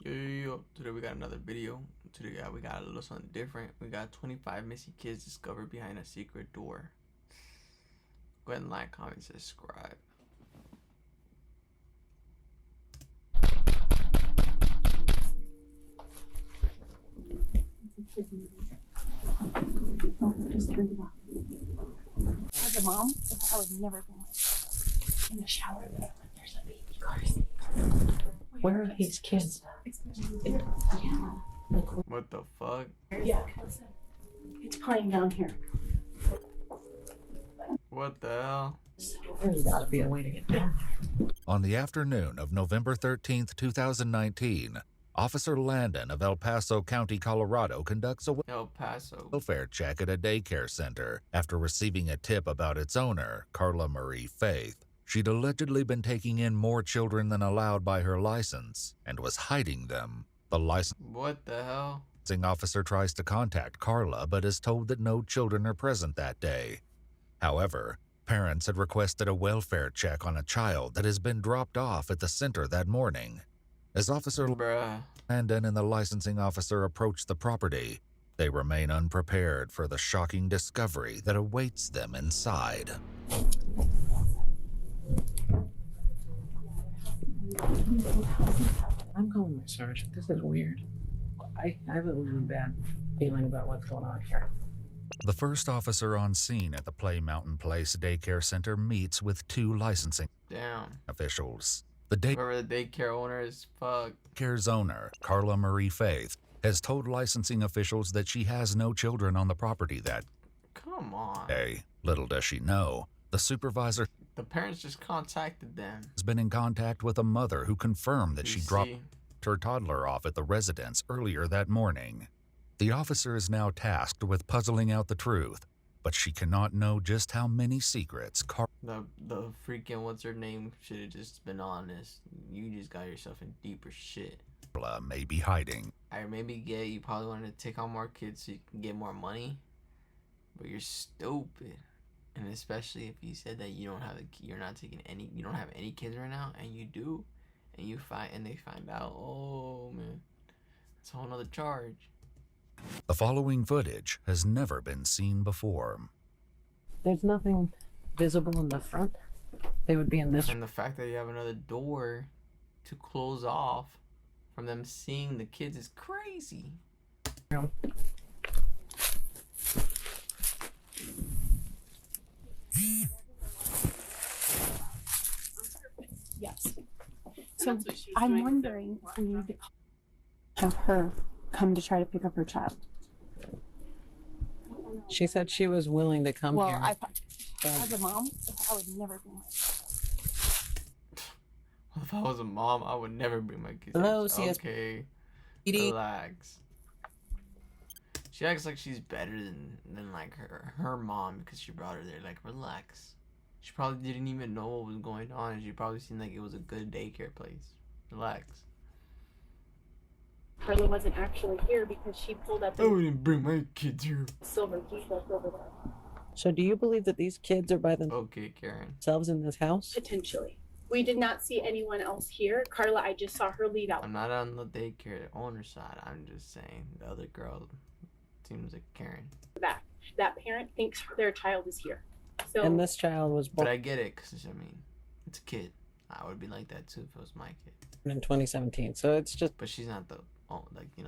Yo, today we got another video. Today we got a little something different. We got 25 missing kids discovered behind a secret door. Go ahead and like, comment, subscribe. As a mom, I would never be in the shower when there's a baby car seat. Where are these kids? Yeah. What the fuck? Yeah. It's playing down here. What the hell? There's gotta be a way to get down there. On the afternoon of November 13th, 2019, Officer Landon of El Paso County, Colorado conducts a El Paso. welfare check at a daycare center after receiving a tip about its owner, Carla Marie Faith. She'd allegedly been taking in more children than allowed by her license and was hiding them. The What the hell? licensing officer tries to contact Carla but is told that no children are present that day. However, parents had requested a welfare check on a child that has been dropped off at the center that morning. As Officer Bruh. Landon and the licensing officer approach the property, they remain unprepared for the shocking discovery that awaits them inside. I'm calling my sergeant. This is weird. I have a really bad feeling about what's going on here. The first officer on scene at the Play Mountain Place Daycare Center meets with two licensing Damn. officials. The Whoever the daycare owner is, fuck. daycare's owner, Carla Marie Faith, has told licensing officials that she has no children on the property that Come on. day. Little does she know, the supervisor The parents just contacted them. has been in contact with a mother who confirmed that You she dropped see? her toddler off at the residence earlier that morning. The officer is now tasked with puzzling out the truth, but she cannot know just how many secrets The freaking what's her name should have just been honest. You just got yourself in deeper shit. Carla may be hiding. I maybe get you probably wanted to take on more kids so you can get more money, but you're stupid. And especially if you said that you don't have you're not taking any, you don't have any kids right now, and you do, and they find out. Oh man, it's a whole nother charge. The following footage has never been seen before. There's nothing visible in the front. They would be in this. And the fact that you have another door to close off from them seeing the kids is crazy. room. Yes. So I'm wondering if we need to have her come to try to pick up her child. She said she was willing to come Well, here. as a mom, I would never be If I was a mom, I would never bring my kids. Hello, CS. Okay, PD. relax. She acts like she's better than like her mom because she brought her there. Like, relax. She probably didn't even know what was going on, and she probably seemed like it was a good daycare place. Relax. Carla wasn't actually here because she pulled up I wouldn't bring my kids here. silver key left over there. So do you believe that these kids are by Okay, Karen. themselves in this house? Potentially. We did not see anyone else here. Carla, I just saw her leave out. I'm not on the daycare owner side. I'm just saying the other girl seems like Karen. Back. That parent thinks their child is here. So And this child was But born I get it, because, I mean, it's a kid. I would be like that, too, if it was my kid. in 2017. So it's just But she's not the,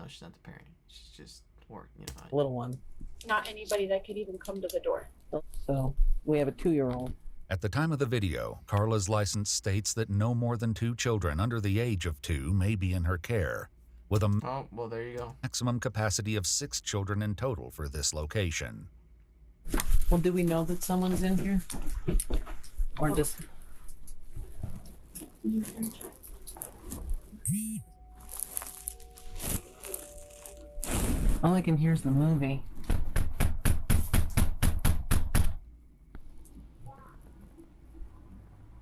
she's not the parent. She's just a little one. not anybody that could even come to the door. So we have a 2-year-old. At the time of the video, Carla's license states that no more than 2 children under the age of 2 may be in her care, with a Oh, well, there you go. maximum capacity of 6 children in total for this location. Well, do we know that someone's in here? Or just... All I can hear is the movie.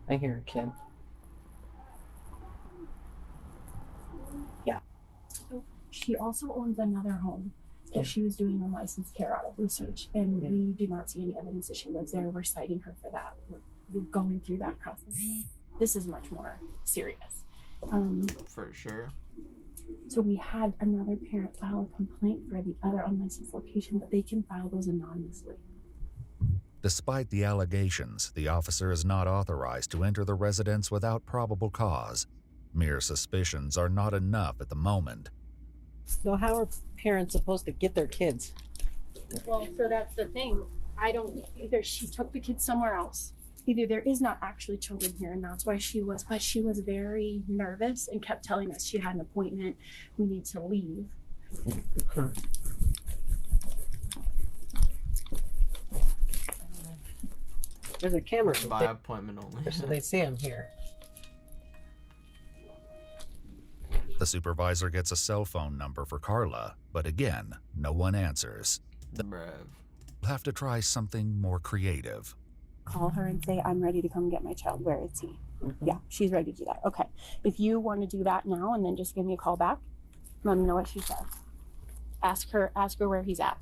I hear a kid. She also owns another home that she was doing unlicensed care out of research, and we do not see any evidence that she lives there. We're citing her for that. We're going through that process. This is much more serious. For sure. So we had another parent file a complaint for the other unlicensed location, but they can file those anonymously. Despite the allegations, the officer is not authorized to enter the residence without probable cause. Mere suspicions are not enough at the moment. So how are parents supposed to get their kids? Well, so that's the thing. I don't, either she took the kids somewhere else. Either there is not actually children here, and that's why she was very nervous and kept telling us she had an appointment. We need to leave. Huh. There's a camera By appointment only. so they see him here. The supervisor gets a cell phone number for Carla, but again, no one answers. Bruv. We'll have to try something more creative. Call her and say, I'm ready to come get my child. Where is he? Yeah, she's ready to do that. Okay. If you want to do that now and then just give me a call back, let me know what she says. Ask her where he's at.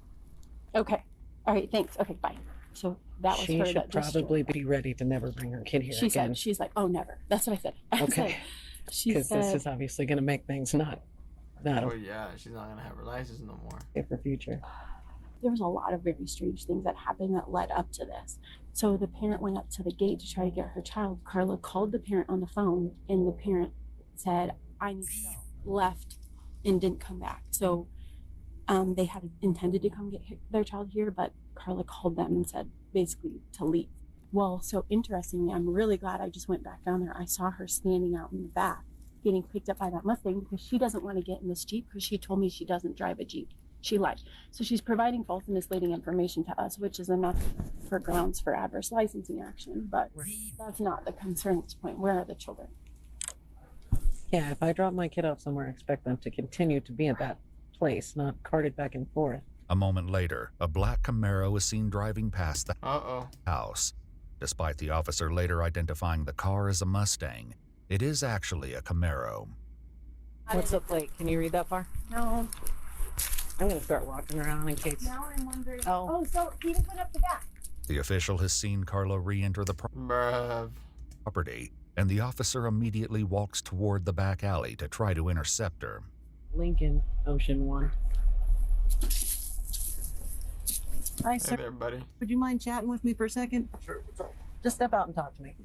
Okay. All right, thanks. Okay, bye. So that was She her should that just probably be ready to never bring her kid here she again. said, she's like, oh, never. That's what I said. I Okay. said, she Because this said, is obviously going to make things not Oh yeah, she's not gonna have her license no more. okay for future. there was a lot of very strange things that happened that led up to this. So the parent went up to the gate to try to get her child. Carla called the parent on the phone, and the parent said, I need to go. Left and didn't come back. So they had intended to come get their child here, but Carla called them and said basically to leave. Well, so interestingly, I'm really glad I just went back down there. I saw her standing out in the back getting picked up by that Mustang because she doesn't want to get in this Jeep because she told me she doesn't drive a Jeep. She lied. So she's providing false and misleading information to us, which is enough for grounds for adverse licensing action. But that's not the concern at this point. Where are the children? Yeah, if I drop my kid off somewhere, I expect them to continue to be at that place, not carted back and forth. A moment later, a black Camaro is seen driving past the Uh-oh. house. Despite the officer later identifying the car as a Mustang, it is actually a Camaro. What's the plate? Can you read that far? No. I'm going to start walking around in case. Now I'm wondering. Oh. Oh, so he just went up the back. The official has seen Carla re-enter the Bruv. property, and the officer immediately walks toward the back alley to try to intercept her. Lincoln, Ocean 1. Hi, Hey sir. there, buddy. Would you mind chatting with me for a second? Sure. Just step out and talk to me.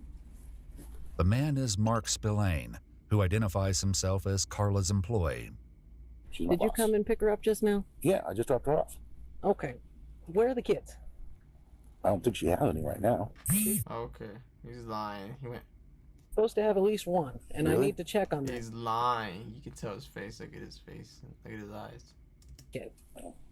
The man is Mark Spillane, who identifies himself as Carla's employee. She's my Did you boss. come and pick her up just now? Yeah, I just dropped her off. Okay. Where are the kids? I don't think she has any right now. Okay. He's lying. He went. Supposed to have at least one, and I Really? need to check on that He's lying. You can tell his face. Look at his face. Look at his eyes. kid.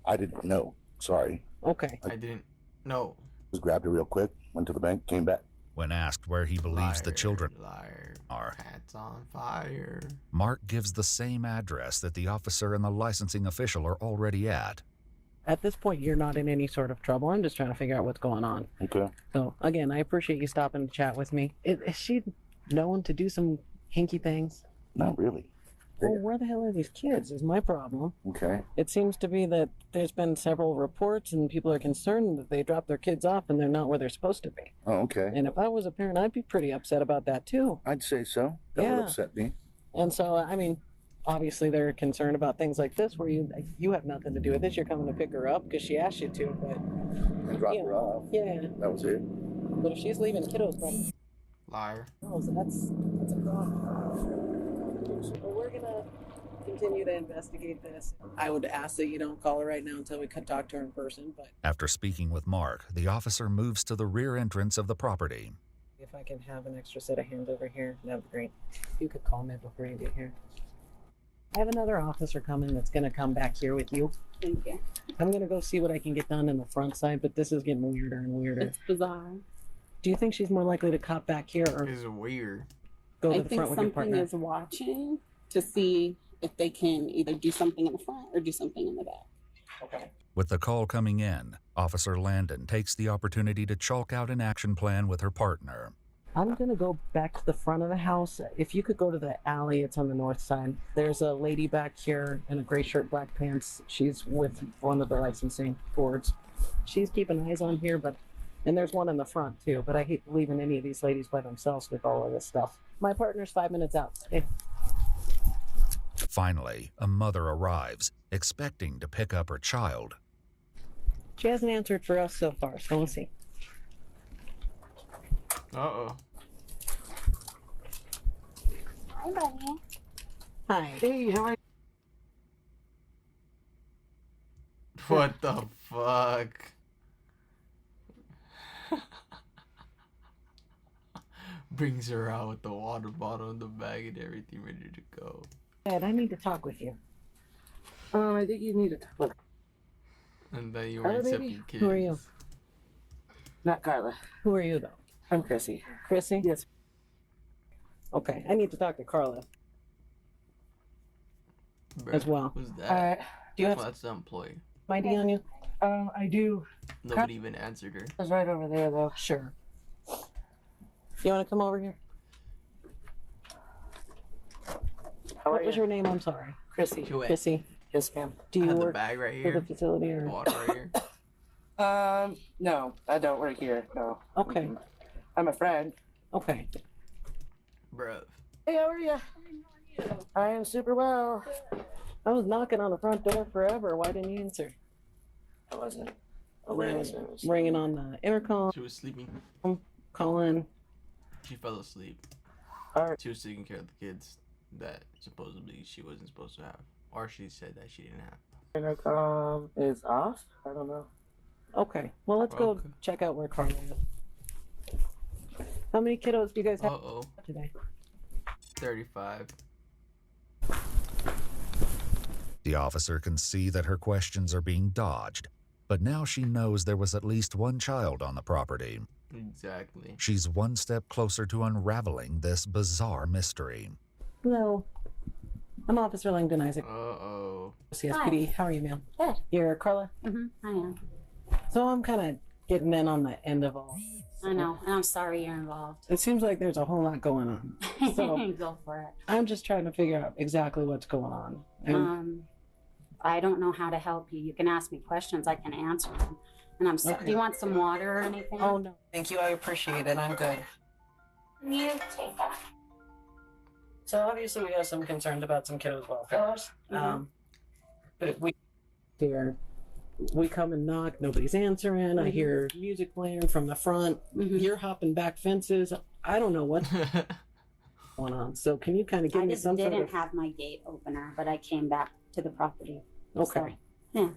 I didn't know. Sorry. Okay. I didn't know. Just grabbed her real quick, went to the bank, came back. When asked where he believes the Liar, children Liar. are, Cat's on fire. Mark gives the same address that the officer and the licensing official are already at. At this point, you're not in any sort of trouble. I'm just trying to figure out what's going on. Okay. So, again, I appreciate you stopping to chat with me. Is she known to do some hinky things? Not really. Well, where the hell are these kids is my problem. Okay. It seems to be that there's been several reports and people are concerned that they drop their kids off and they're not where they're supposed to be. Oh, okay. And if I was a parent, I'd be pretty upset about that too. I'd say so. That Yeah. would upset me. And so, I mean, obviously they're concerned about things like this where you have nothing to do with this. You're coming to pick her up because she asked you to, but And drop Yeah. her off. yeah. That was it. But if she's leaving kiddos, probably. Liar. Oh, so that's a problem. Well, we're gonna continue to investigate this. I would ask that you don't call her right now until we could talk to her in person, but After speaking with Mark, the officer moves to the rear entrance of the property. if I can have an extra set of hands over here, that'd be great. You could call me before you get here. I have another officer coming that's gonna come back here with you. Thank you. I'm gonna go see what I can get done in the front side, but this is getting weirder and weirder. It's bizarre. Do you think she's more likely to cop back here or It's weird. go to I the think front with your something partner? is watching to see if they can either do something in the front or do something in the back. Okay. With the call coming in, Officer Landon takes the opportunity to chalk out an action plan with her partner. I'm gonna go back to the front of the house. If you could go to the alley, it's on the north side. There's a lady back here in a gray shirt, black pants. She's with one of the licensing boards. She's keeping eyes on here, and there's one in the front too, but I hate leaving any of these ladies by themselves with all of this stuff. My partner's 5 minutes out. Hey, Finally, a mother arrives, expecting to pick up her child. She hasn't answered for us so far, so we'll see. Uh-oh. Hi, buddy. Hi. Hey, how are you? What the fuck? Brings her out with the water bottle and the bag and everything ready to go. Dad, I need to talk with you. I think you need to talk with. And then you Hello, were baby. accepting kids. Who are you? Not Carla. Who are you, though? I'm Chrissy. Chrissy? Yes. Okay, I need to talk to Carla Bruh, as well. Who's that? Alright. Do you have Well, that's the employee. ID on you? I do. Nobody even answered her. It's right over there, though. Sure. You want to come over here? How What are was you? your name? I'm sorry. Chrissy. Who at? Chrissy. Yes, ma'am. Do I you have the work bag right for the here. facility or? Water right here. No, I don't work here. No. Okay. I'm a friend. Okay. Hey, Bruh. how are you? I am super well. I was knocking on the front door forever. Why didn't you answer? I wasn't aware it was. Ringing on the intercom, She was sleeping. calling. She fell asleep. Alright. She was taking care of the kids that supposedly she wasn't supposed to have. Or she said that she didn't have. Intercom is off? I don't know. Okay. Well, let's go Okay. check out where Carla is. How many kiddos do you guys have Uh-oh. today? 35. The officer can see that her questions are being dodged, but now she knows there was at least one child on the property. Exactly. She's one step closer to unraveling this bizarre mystery. Hello. I'm Officer Langdon Isaac, Uh-oh. CSPD. How are you, ma'am? Good. You're Carla? I am. So I'm kind of getting in on the end of all. I know, and I'm sorry you're involved. It seems like there's a whole lot going on. So Go for it. I'm just trying to figure out exactly what's going on. And I don't know how to help you. You can ask me questions, I can answer them. And I'm sorry. Okay. Do you want some water or anything? oh no, thank you. I appreciate it. I'm good. You take that. So obviously we have some concerns about some kiddos' welfare. But we come and knock, nobody's answering. I hear music playing from the front. You're hopping back fences. I don't know what's going on. So can you kind of give I me just some didn't sort of... have my gate opener, but I came back to the property. Okay. So, yeah.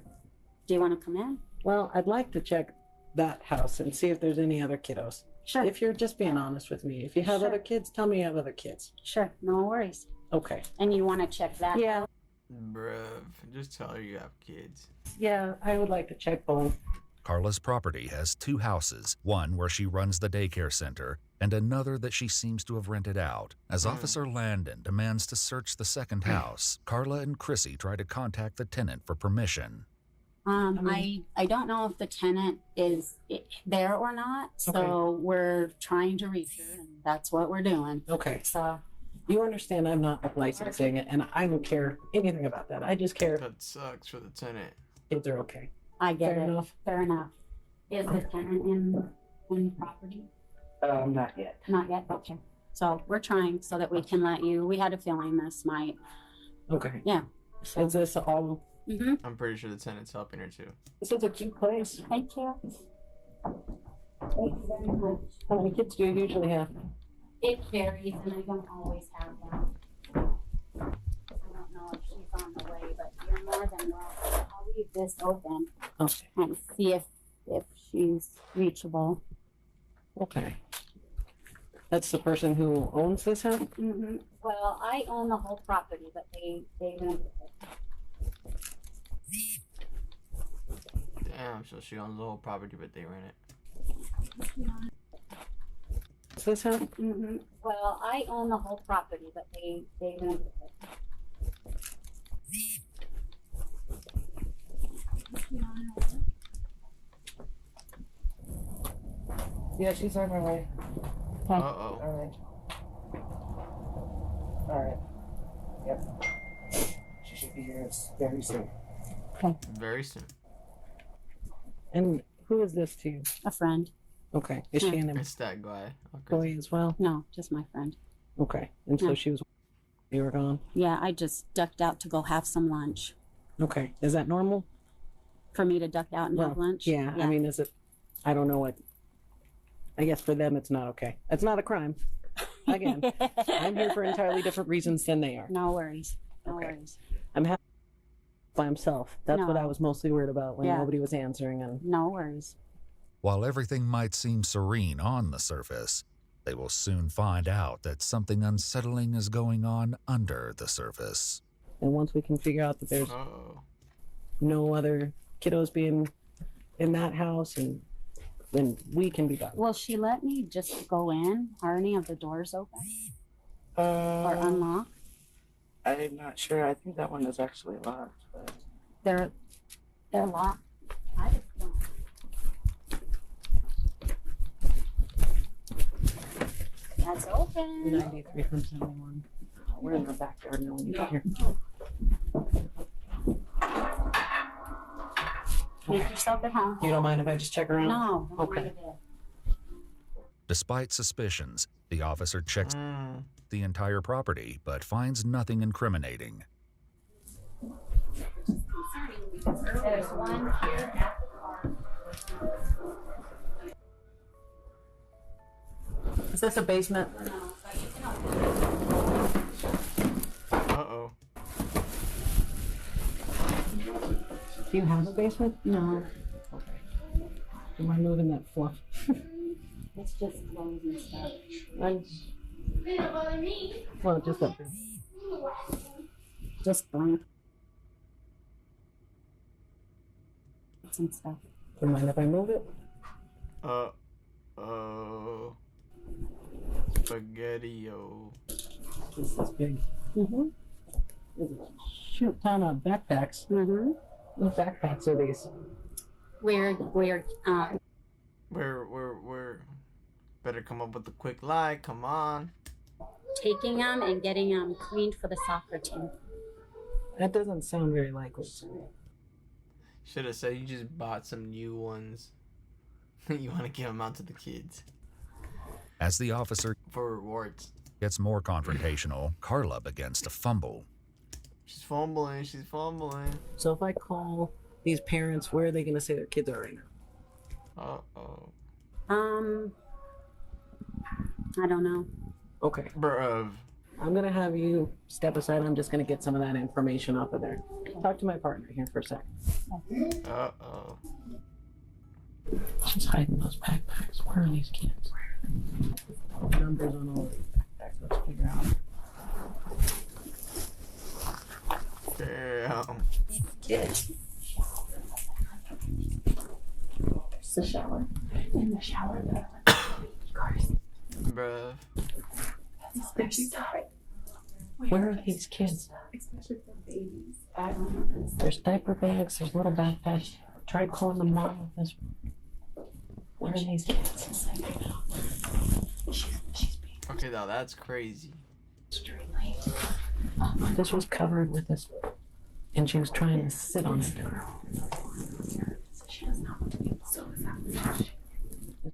Do you want to come in? Well, I'd like to check that house and see if there's any other kiddos. Sure. If you're just being honest with me. If you have Sure. other kids, tell me you have other kids. Sure. No worries. Okay. And you want to check that? Yeah. Bruh. Just tell her you have kids. Yeah, I would like to check both. Carla's property has two houses, one where she runs the daycare center, and another that she seems to have rented out. As Officer Landon demands to search the second house, Carla and Chrissy try to contact the tenant for permission. I don't know if the tenant is there or not, so Okay. we're trying to reach her, and that's what we're doing. Okay. So, You understand I'm not licensing it, and I don't care anything about that. I just care That sucks for the tenant. kids are okay. I get Fair it. enough. Fair enough. Is the tenant in the property? Not yet. Not yet. Okay. So we're trying so that we can let you. We had a feeling this might. Okay. Yeah. So. Is this all... Mm-hmm. I'm pretty sure the tenant's helping her too. This is a cute place. Thank you. Thank you very much. How many kids do you usually have? It varies, and I don't always have that. I don't know if she's on the way, but you're more than welcome. I'll leave this open Okay. and see if she's reachable. Okay. That's the person who owns this house? Mm-hmm. Well, I own the whole property, but they rent it. Damn, so she owns the whole property, but they rent it. Is this house? Mm-hmm. Well, I own the whole property, but they rent it. Yeah, she's on her way. Uh-oh. Alright. Alright. Yep. She should be here very soon. Very soon. And who is this to you? A friend. Okay. Is she an It's that guy. Okay. employee as well? No, just my friend. Okay. And so Yeah. she was... You were gone? Yeah, I just ducked out to go have some lunch. Okay. Is that normal? For me to duck out and have lunch? Yeah. I mean, is it, I don't know what, I guess for them it's not okay. It's not a crime. Again, I'm here for entirely different reasons than they are. No worries. No Okay. worries. I'm happy by himself. That's what I No. was mostly worried about when Yeah. nobody was answering. And No worries. While everything might seem serene on the surface, they will soon find out that something unsettling is going on under the surface. once we can figure out that there's Oh. no other kiddos being in that house, and then we can be done. Will she let me just go in? Are any of the doors open or unlocked? I'm not sure. I think that one is actually locked. But... They're locked. I just don't. That's open. 93 from 71. We're in the backyard now when you get here. Make yourself at home. You don't mind if I just check around? No. Okay. Despite suspicions, the officer checks the entire property but finds nothing incriminating. There's one here at the car. Is this a basement? Uh-oh. Do you have a basement? No. Okay. Am I moving that fluff? It's just clothes and stuff. Well, just up there. Just blank. Some stuff. Do you mind if I move it? Uh-oh. Spaghetti-o. This is big. Mm-hmm. There's a shoot ton of backpacks. Mm-hmm. What backpacks are these? We're We're better come up with a quick lie. Come on. taking them and getting them cleaned for the soccer team. That doesn't sound very likely. Should have said you just bought some new ones. You want to give them out to the kids As the officer for rewards. gets more confrontational, Carla begins to fumble. She's fumbling. She's fumbling. So if I call these parents, where are they going to say their kids are right now? Uh-oh. I don't know. Okay. Bruv. I'm going to have you step aside. I'm just going to get some of that information off of there. Talk to my partner here for a second. Uh-oh. She's hiding those backpacks. Where are these kids? Numbers on all these backpacks. Let's figure out. Damn. Kids. There's the shower. In the shower, cars. Bruv. Where are these kids? Especially for babies. I don't know. There's diaper bags. There's little backpacks. Tried calling the mom of this. Where are these kids? Okay, now that's crazy. This was covered with this, and she was trying to sit on it.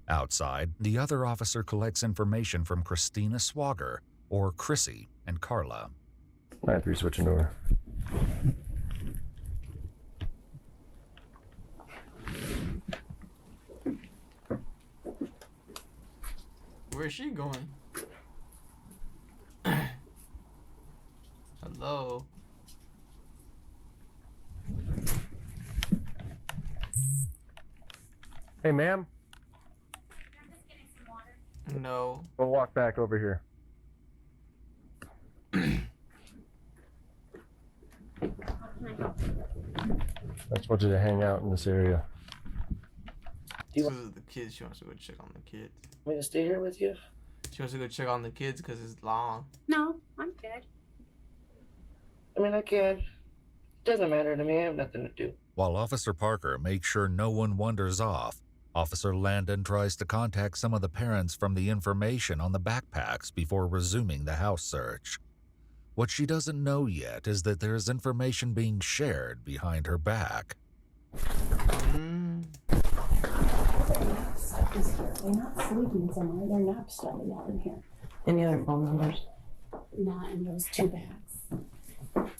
Outside, the other officer collects information from Christina Swagger, or Chrissy, and Carla. 9-3 switching door. Where's she going? Hello? Hey, ma'am, No. we'll walk back over here. I just want you to hang out in this area. This is the kids. She wants to go check on the kids. Want me to stay here with you? She wants to go check on the kids because it's long. No, I'm good. I mean, I can. Doesn't matter to me. I have nothing to do. While Officer Parker makes sure no one wanders off, Officer Landon tries to contact some of the parents from the information on the backpacks before resuming the house search. What she doesn't know yet is that there is information being shared behind her back. Mm. They're not sleeping somewhere. They're nap study out in here. Any other phone numbers? not in those two bags.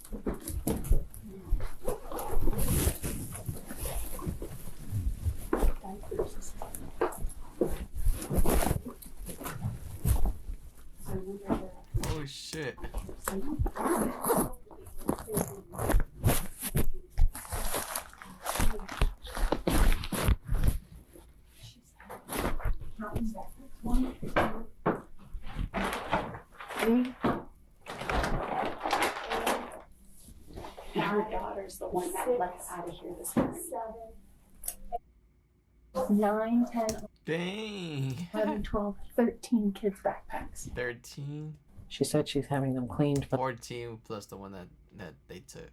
Diapers. I wonder where. Oh shit. And her daughter's the one that left out of here this morning. 9, 10, Dang. 11, 12, 13 kids' backpacks. 13, She said she's having them cleaned for 14 plus the one that they took the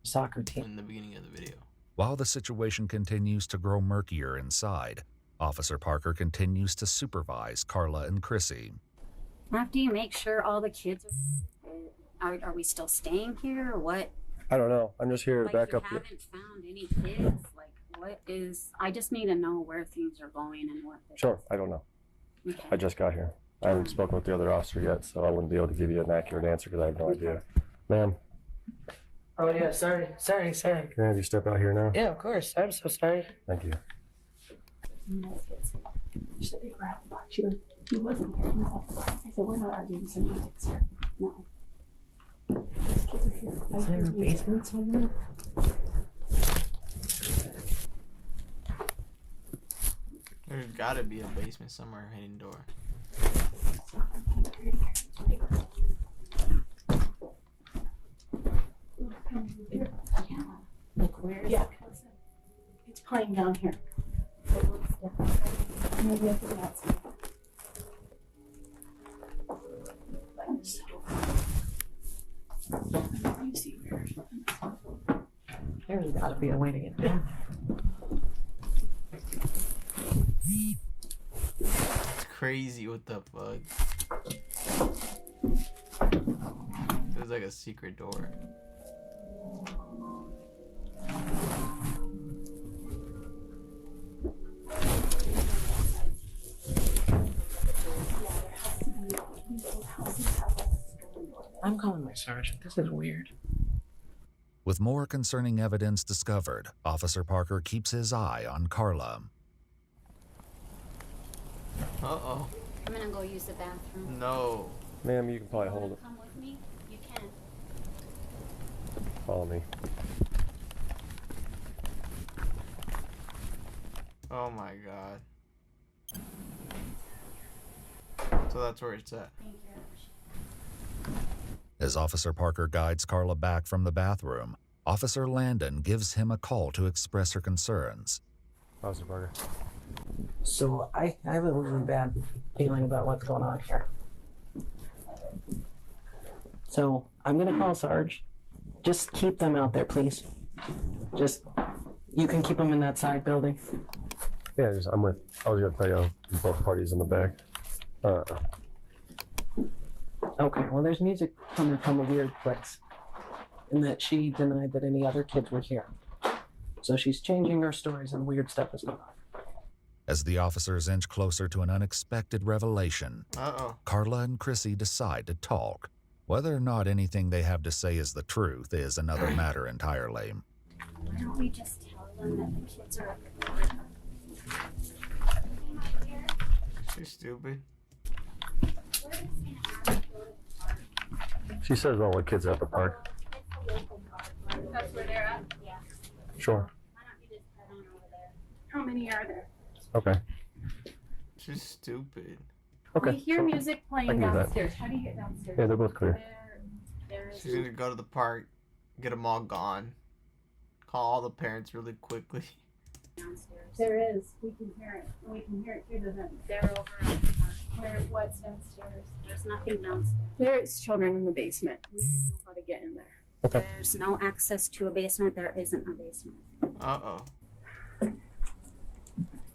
soccer team. in the beginning of the video. While the situation continues to grow murkier inside, Officer Parker continues to supervise Carla and Chrissy. After you make sure all the kids are we still staying here or what? I don't know. I'm just here to Like back you up. haven't found any kids? Like what is, I just need to know where things are going and what. Sure, I don't know. Okay. I just got here. I haven't spoken with the other officer yet, so I wouldn't be able to give you an accurate answer because I have no idea. Ma'am, Oh yeah, sorry. can I have you step out here now? Yeah, of course. I'm so sorry. Thank you. She said they grabbed the box. She goes, he wasn't here. I said, we're not arguing semantics here. No. These kids are here. Is there a basement somewhere? There's gotta be a basement somewhere, hidden door. Yeah. Like where? Yeah. It's playing down here. Maybe I think that's it. I'm so. Let me see where. There's gotta be a way to get down. It's crazy, what the fuck? There's like a secret door. I'm calling my sergeant. This is weird. With more concerning evidence discovered, Officer Parker keeps his eye on Carla. Uh-oh. I'm gonna go use the bathroom. No. Ma'am, you can probably hold it. Come with me? You can. Follow me. Oh my god. So that's where it's at. Thank you. As Officer Parker guides Carla back from the bathroom, Officer Landon gives him a call to express her concerns. Officer Parker. So I have a really bad feeling about what's going on here. So I'm gonna call Sarge. Just keep them out there, please. Just, you can keep them in that side building. Yeah, I was gonna tell you both parties in the back. Okay, well there's music coming from a weird place. And that she denied that any other kids were here. So she's changing her stories and weird stuff is going on. As the officers inch closer to an unexpected revelation, Uh-oh. Carla and Chrissy decide to talk. Whether or not anything they have to say is the truth is another matter entirely. Why don't we just tell them that the kids are She's stupid. She says all the kids are at the park. That's where they're at? Yeah. Sure. Why don't you just head on over there? How many are there? Okay. She's stupid. Okay. We hear so- music I playing can do that. downstairs. How do you get downstairs? Yeah, they're both clear. There is She's gonna go to the park, get them all gone. Call all the parents really quickly. Downstairs. There is. We can hear it. We can hear it through the vent. They're over on the park. Where? What's downstairs? There's nothing downstairs. There's children in the basement. We don't know how to get in there. Okay. There's no access to a basement. There isn't a basement. Uh-oh.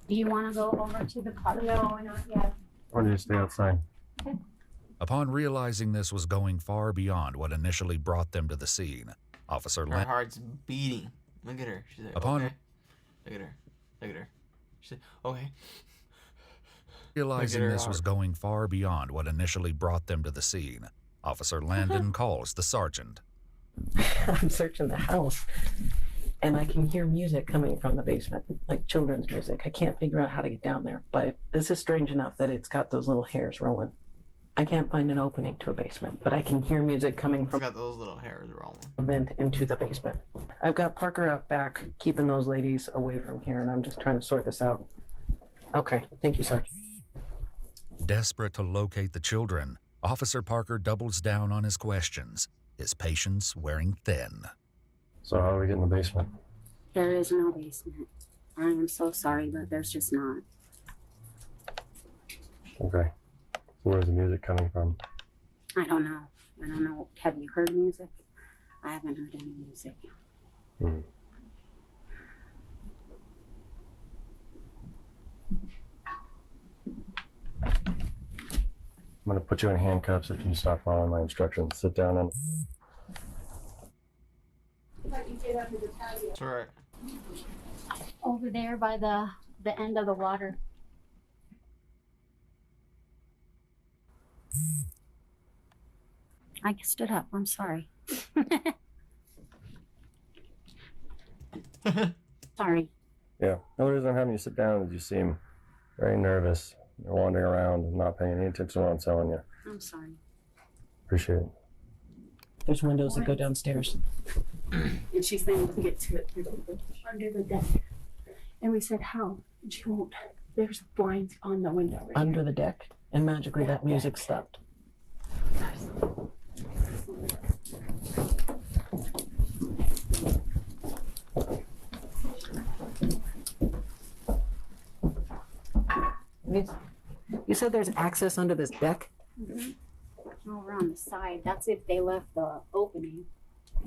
Do you want to go over to the park? No, not yet. Or do you stay outside? Upon realizing this was going far beyond what initially brought them to the scene, Officer Her Landon heart's beating. Look at her. She's like, Upon- okay. Look at her. Look at her. She's like, okay. realizing her this was heart. going far beyond what initially brought them to the scene. Officer Landon calls the sergeant. I'm searching the house, and I can hear music coming from the basement, like children's music. I can't figure out how to get down there, but this is strange enough that it's got those little hairs rolling. I can't find an opening to a basement, but I can hear music coming It's from got those little hairs rolling. a vent into the basement. I've got Parker out back, keeping those ladies away from here, and I'm just trying to sort this out. Okay, thank you, Sergeant. Desperate to locate the children, Officer Parker doubles down on his questions, his patience wearing thin. So how do we get in the basement? There is no basement. I am so sorry, but there's just not. Okay. So where's the music coming from? I don't know. I don't know. Have you heard music? I haven't heard any music. Hmm. I'm going to put you in handcuffs if you stop following my instructions. Sit down and... It's alright. Over there by the end of the water. I stood up. I'm sorry. Sorry. Yeah. The only reason I'm having you sit down is you seem very nervous. You're wandering around and not paying any attention to what I'm telling you. I'm sorry. Appreciate it. There's windows that go downstairs. And she's saying to get to it under the deck. And we said, how? And she won't. There's blinds on the window. Right Under the deck, and magically that music stopped. You said there's access under this deck? Mm-hmm. Over on the side. That's if they left the opening.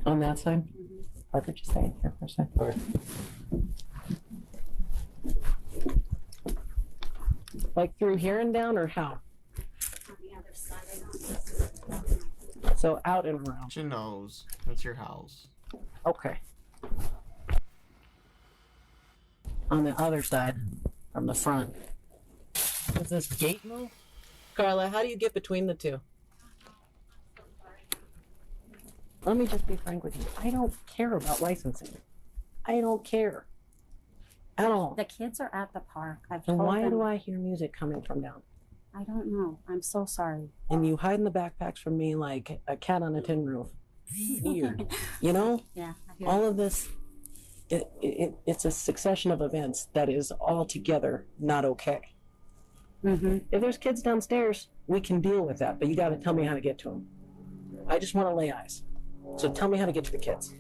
On that side? Mm-hmm. Parker, just stay here for a second. Okay. Like through here and down, or how? On the other side. So out and around. She knows. It's your house. Okay. On the other side, from the front. Does this gate move? Carla, how do you get between the two? Let me just be frank with you. I don't care about licensing. I don't care. At all. The kids are at the park. I've And told why them. do I hear music coming from down? I don't know. I'm so sorry. And you hide in the backpacks from me like a cat on a tin roof. Weird. You know? Yeah. I hear All of this, it's a succession of events that is altogether not okay. Mm-hmm. If there's kids downstairs, we can deal with that, but you got to tell me how to get to them. I just want to lay eyes. So tell me how to get to the kids.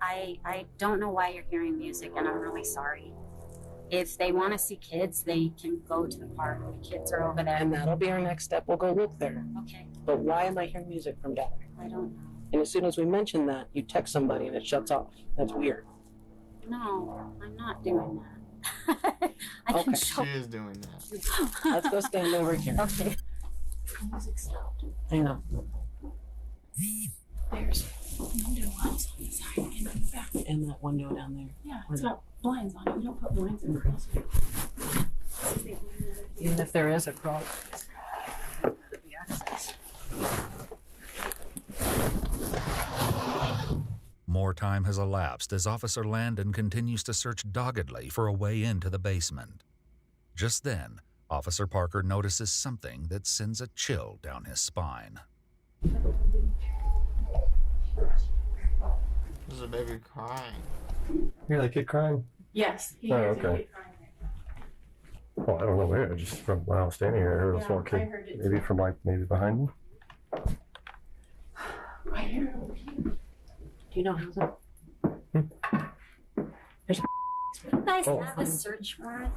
I don't know why you're hearing music, and I'm really sorry. If they want to see kids, they can go to the park. The kids are over there. And that'll be our next step. We'll go look there. Okay. But why am I hearing music from down there? I don't know. And as soon as we mention that, you text somebody and it shuts off. That's weird. No, I'm not doing that. I can Okay. show. She is doing that. Let's go stand over here. Okay. Music stopped. I know. There's window wells on the side and in the back. And that window down there. Yeah, it's got blinds on it. You don't put blinds in the house. Even if there is a crawl. More time has elapsed as Officer Landon continues to search doggedly for a way into the basement. Just then, Officer Parker notices something that sends a chill down his spine. There's a baby crying. You hear that kid crying? Yes. He Oh, hears okay. it crying. Well, I don't know where. Just from when I was standing here, I heard a Yeah, small I kid. heard it Maybe too. from maybe behind me. I hear it over here. Do you know how's it? There's You guys Oh. have a search warrant?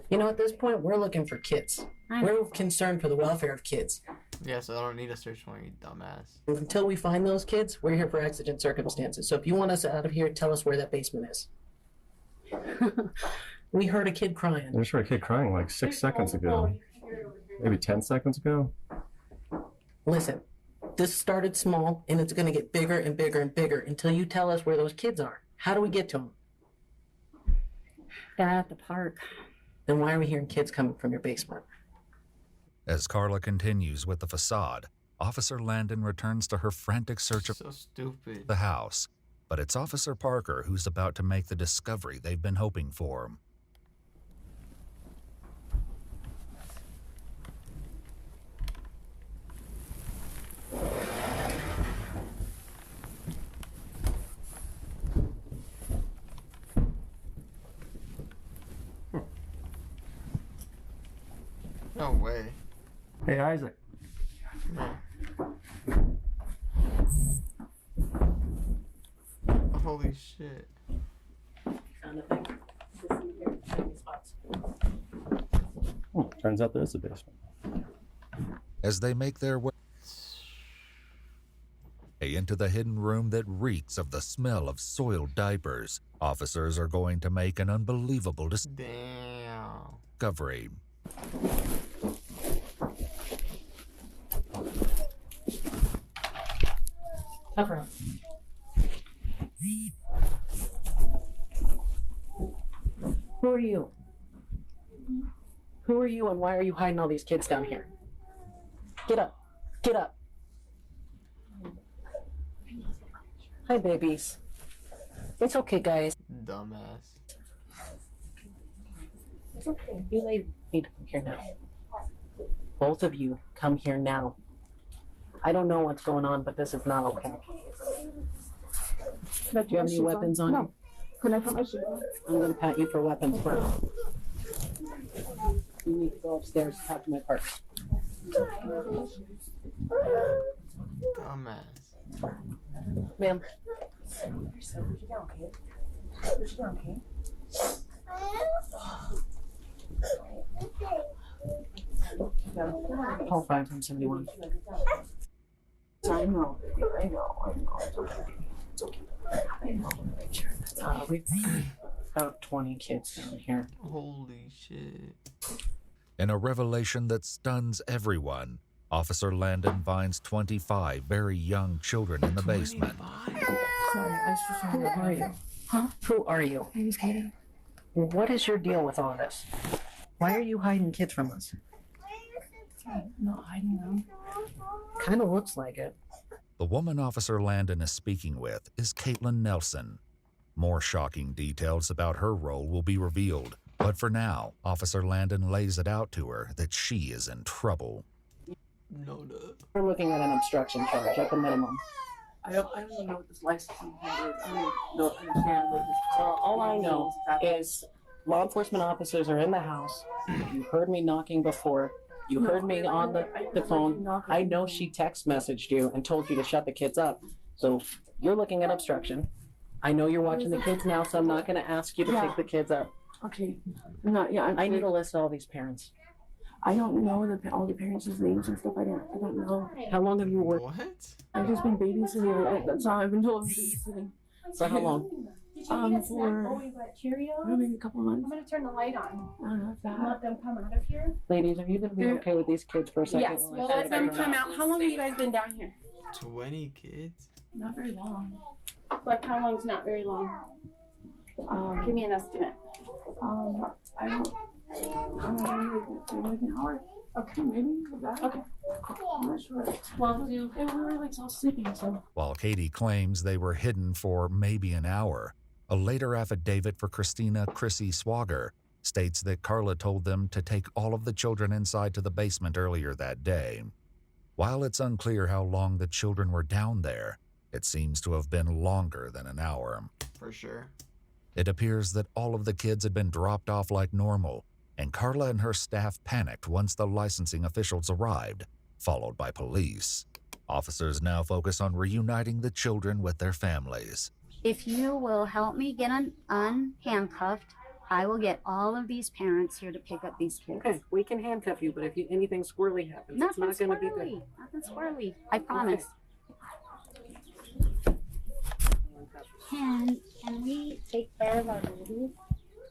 You know, at this point, we're looking for kids. I We're concerned for the welfare of kids. Yeah, so I don't need a search warrant, you dumbass. Until we find those kids, we're here for exigent circumstances. So if you want us out of here, tell us where that basement is. We heard a kid I crying. just heard a kid crying like 6 seconds ago. Maybe 10 seconds ago. Listen, this started small, and it's going to get bigger and bigger and bigger until you tell us where those kids are. How do we get to them? They're at the park. Then why are we hearing kids coming from your basement? As Carla continues with the facade, Officer Landon returns to her frantic search of So stupid. the house, but it's Officer Parker who's about to make the discovery they've been hoping for. No way. Hey, Isaac. No. Holy shit. Found a thing. This in here, tiny spots. Oh, turns out there's a basement. As they make their way into the hidden room that reeks of the smell of soiled diapers, officers are going to make an unbelievable Damn. discovery. Cover up. Who are you? Who are you and why are you hiding all these kids down here? Get up. Get up. Hi, babies. It's okay, guys. Dumbass. It's okay. You need to come here now. Both of you, come here now. I don't know what's going on, but this is not okay. Do you have any weapons on you? Can I put my shoes on? I'm going to pat you for weapons first. You need to go upstairs and talk to my partner. Dumbass. Ma'am. Call 571. I know. We've about 20 kids down here. Holy shit. In a revelation that stuns everyone, Officer Landon finds 25 very young children in the basement. 25? Sorry, I was just Who are you? Huh? Who are you? My name's Katie. What is your deal with all this? Why are you hiding kids from us? I'm not hiding them. Kind of looks like it. The woman Officer Landon is speaking with is Caitlin Nelson. More shocking details about her role will be revealed, but for now, Officer Landon lays it out to her that she is in trouble. No, no. We're looking at an obstruction charge at the minimum. I don't even know what this licensing is. I don't understand what this. All I know is law enforcement officers are in the house. You heard me knocking before. You heard me on the phone. I know she text messaged you and told you to shut the kids up. So you're looking at obstruction. I know you're watching the kids now, so I'm not going to ask you to pick the kids up. Okay. No, yeah. I need a list of all these parents. I don't know all the parents' names and stuff. I don't know. How long have you worked? What? I've just been babysitting. That's all I've been told. I've been babysitting. For how long? For maybe a couple of months. I'm gonna turn the light on. I don't know if that. Let them come out of here. Ladies, are you going to be okay with these kids for a second? Yes. while I Well, let check them them come out. How long have you guys been down here? 20 kids? Not very long. Like how long's not very long? Give me an estimate. I don't like an hour. Okay, maybe. Okay. I'm not sure. Well, do And we were like all sleeping, so. While Katie claims they were hidden for maybe an hour, a later affidavit for Christina Chrissy Swager states that Carla told them to take all of the children inside to the basement earlier that day. While it's unclear how long the children were down there, it seems to have been longer than an hour. For sure. It appears that all of the kids had been dropped off like normal, and Carla and her staff panicked once the licensing officials arrived, followed by police. Officers now focus on reuniting the children with their families. If you will help me get unhandcuffed, I will get all of these parents here to pick up these kids. Okay, we can handcuff you, but if anything squirrely happens, Nothing it's not going to be good. squirrely. Nothing squirrely. I promise. Can we take care of our babies?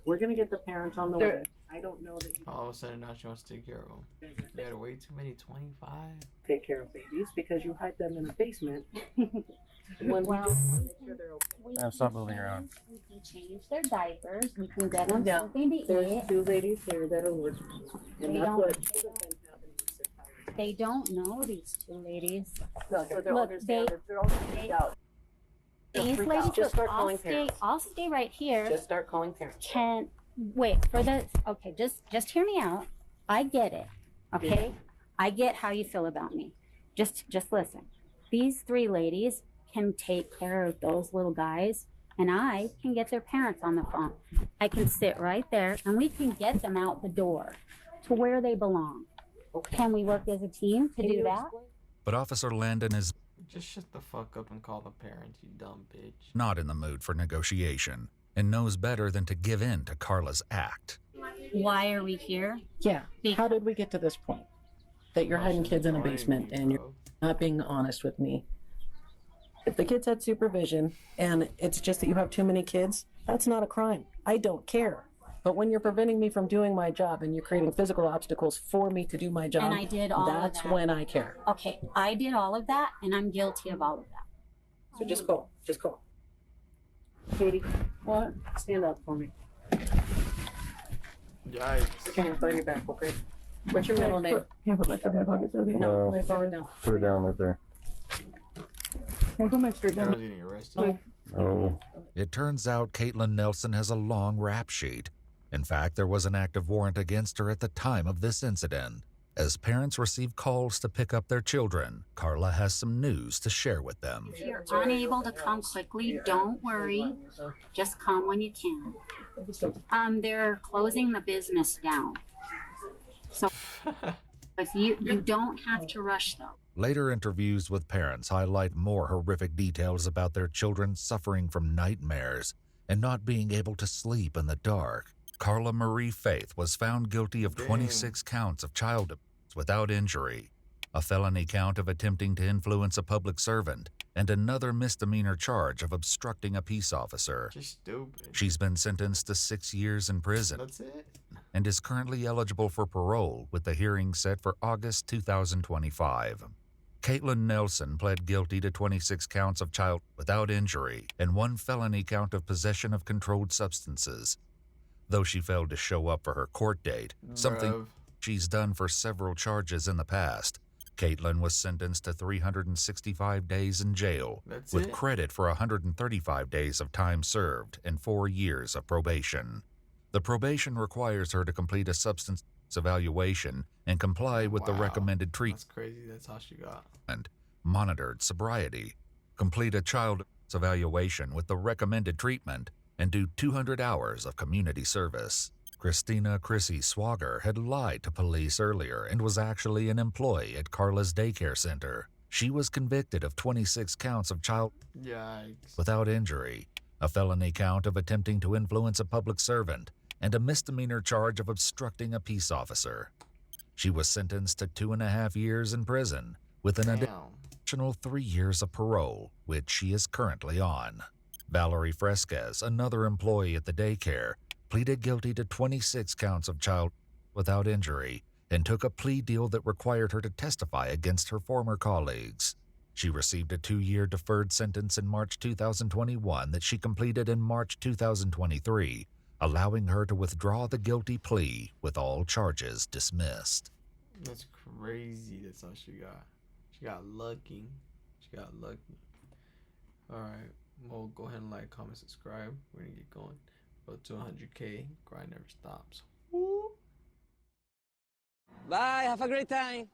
We're going to get the parents on the way. I don't know that you All of a sudden, now she wants to take care of them. You had way too many 25. take care of babies because you hide them in the basement. When Well, make sure they're okay. Stop moving around. We can change their diapers. We can get them Yeah. something to There's eat. 2 ladies here that are working. They And that's don't- what should have been happening. they don't know these two ladies. No, so they're Look, understand. They're all freaked out. These ladies, Just start I'll calling stay. parents. I'll stay right here. Just start calling parents. Can wait for the. Okay, just hear me out. I get it. Okay, I get how you feel about me. Just listen. These three ladies can take care of those little guys, and I can get their parents on the phone. I can sit right there, and we can get them out the door to where they belong. Okay. Can we work as a team to do that? But Officer Landon is Just shut the fuck up and call the parents, you dumb bitch. not in the mood for negotiation and knows better than to give in to Carla's act. Why are we here? Yeah. How did we get to this point? That you're hiding kids in a basement and you're not being honest with me. If the kids had supervision and it's just that you have too many kids, that's not a crime. I don't care. But when you're preventing me from doing my job and you're creating physical obstacles for me to do my job, And I did all of that's that. when I care. Okay, I did all of that, and I'm guilty of all of that. So just call. Just call. Katie, what? Stand up for me. Yikes. Okay, I'll your back, okay? What's your middle name? No, Lay it forward down. put it down right there. Girl's getting arrested. Oh, It turns out Caitlin Nelson has a long rap sheet. In fact, there was an active warrant against her at the time of this incident. As parents receive calls to pick up their children, Carla has some news to share with them. If you're unable to come quickly, don't worry. Just come when you can. They're closing the business down. So if you don't have to rush though. Later interviews with parents highlight more horrific details about their children suffering from nightmares and not being able to sleep in the dark. Carla Marie Faith was found guilty of 26 counts of child abuse without injury, a felony count of attempting to influence a public servant, and another misdemeanor charge of obstructing a peace officer. Just stupid. She's been sentenced to 6 years in prison That's it? and is currently eligible for parole with the hearing set for August 2025. Caitlin Nelson pled guilty to 26 counts of child without injury and 1 felony count of possession of controlled substances. Though she failed to show up for her court date, something Bruv. she's done for several charges in the past, Caitlin was sentenced to 365 days in jail, That's with it? credit for 135 days of time served and 4 years of probation. The probation requires her to complete a substance evaluation and comply with the Wow. recommended treatment. That's crazy. That's all she got. Monitored sobriety, complete a child evaluation with the recommended treatment, and do 200 hours of community service. Christina Chrissy Swager had lied to police earlier and was actually an employee at Carla's daycare center. She was convicted of 26 counts of child Yikes. without injury, a felony count of attempting to influence a public servant, and a misdemeanor charge of obstructing a peace officer. She was sentenced to 2.5 years in prison, with an Damn. additional 3 years of parole, which she is currently on. Valerie Fresquez, another employee at the daycare, pleaded guilty to 26 counts of child without injury and took a plea deal that required her to testify against her former colleagues. She received a 2-year deferred sentence in March 2021 that she completed in March 2023, allowing her to withdraw the guilty plea with all charges dismissed. That's crazy. That's all she got. She got lucky. She got lucky. Alright. Well, go ahead and like, comment, subscribe. We're gonna get going. Go to 100K. Grind never stops. Woo. Bye. Have a great time.